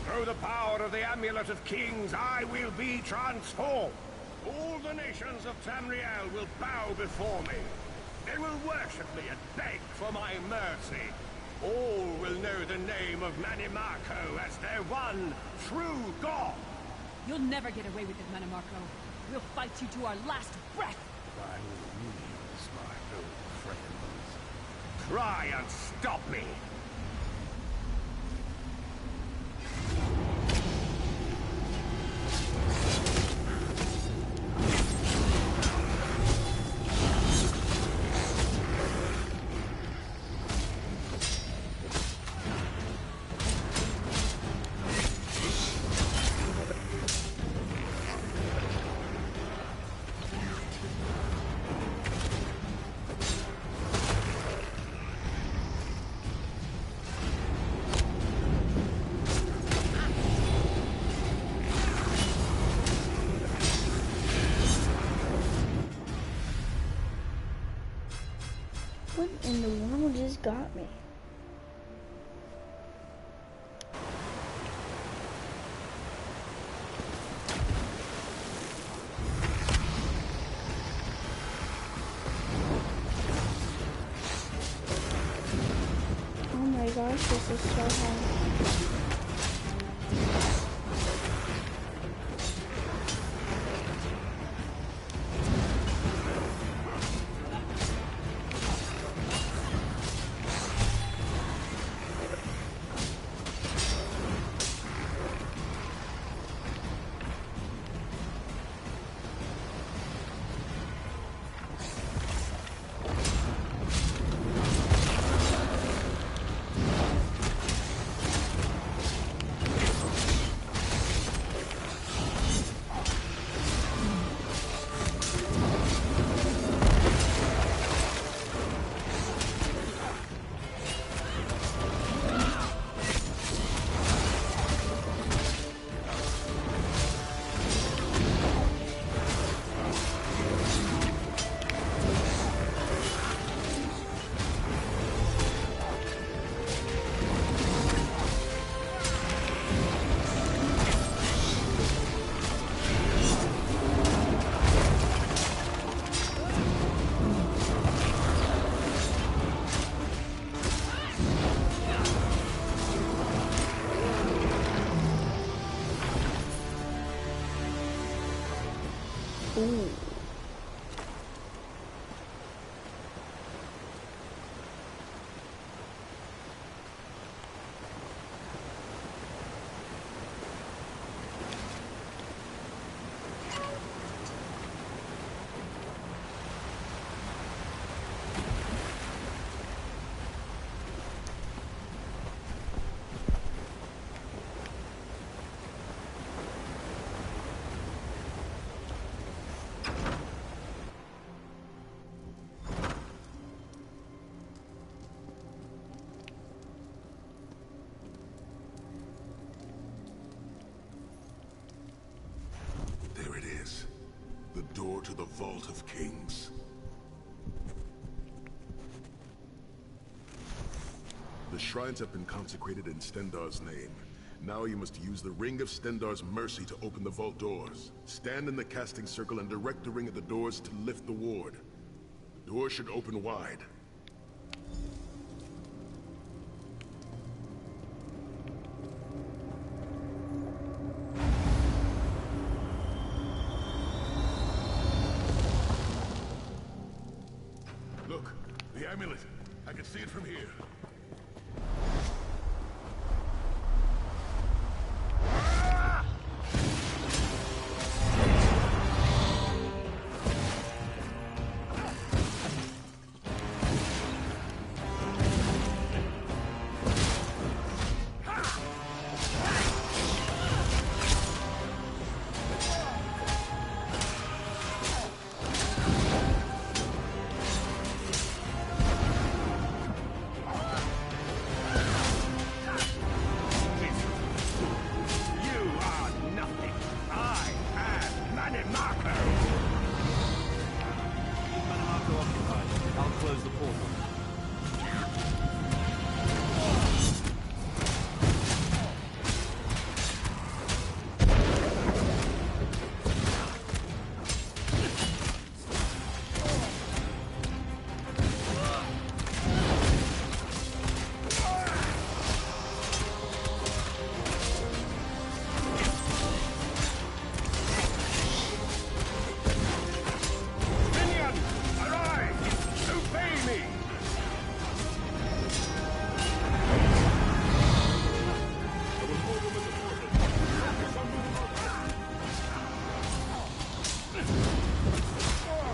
Through the power of the Amulet of Kings, I will be transformed. All the nations of Tamriel will bow before me. They will worship me and beg for my mercy. All will know the name of Manimarco as their one true god. You'll never get away with it, Manamarco. We'll fight you to our last breath. By all means, my old friends. Try and stop me. What in the world just got me? Oh my gosh, this is so hard. Ooh. There it is. The door to the Vault of Kings. The shrines have been consecrated in Stendarr's name. Now you must use the Ring of Stendarr's mercy to open the vault doors. Stand in the casting circle and direct the ring at the doors to lift the ward. The door should open wide. Look, the amulet. I can see it from here.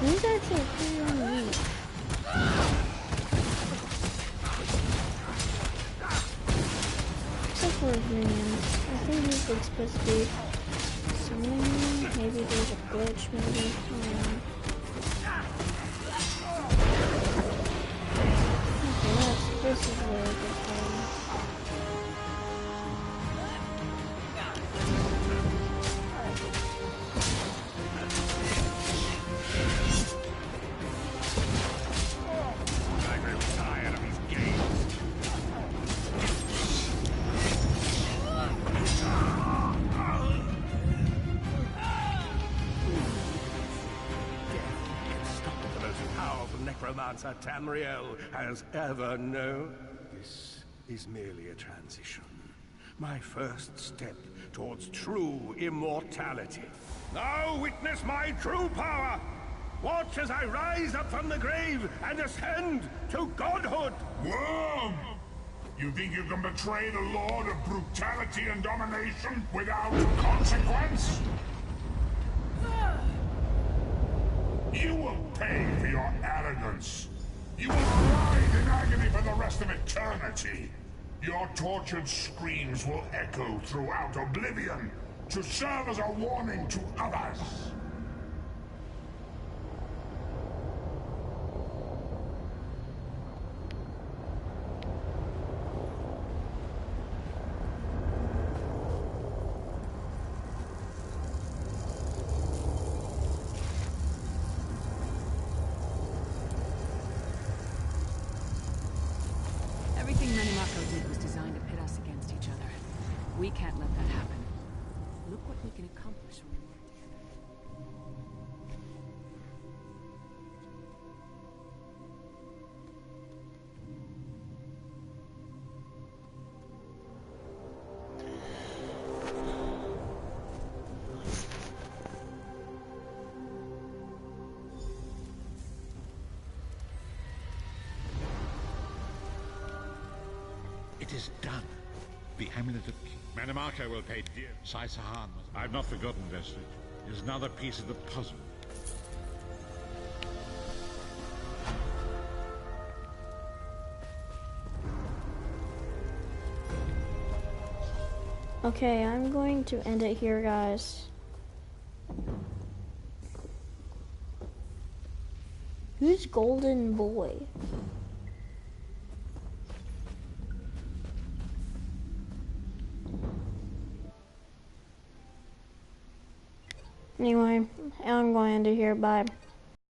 These actually pretty neat. Except for his minions. I think he's like supposed to be swimming. Maybe there's a glitch, maybe. I don't know. Okay, this is a really good thing. Necromancer Tamriel has ever known. This is merely a transition. My first step towards true immortality. Now witness my true power! Watch as I rise up from the grave and ascend to godhood! Worm! You think you can betray the Lord of brutality and domination without consequence? You will pay for your arrogance. You will writhe in agony for the rest of eternity. Your tortured screams will echo throughout oblivion to serve as a warning to others. Everything Menimako did was designed to pit us against each other. We can't let that happen. Look what we can accomplish when we work together. is done. The amulet of King Manimarco will pay dear. Sai-Sahan, I've not forgotten Vestige. Is another piece of the puzzle. Okay, I'm going to end it here, guys. Who's Golden Boy? Anyway, I'm going to end it here. Bye.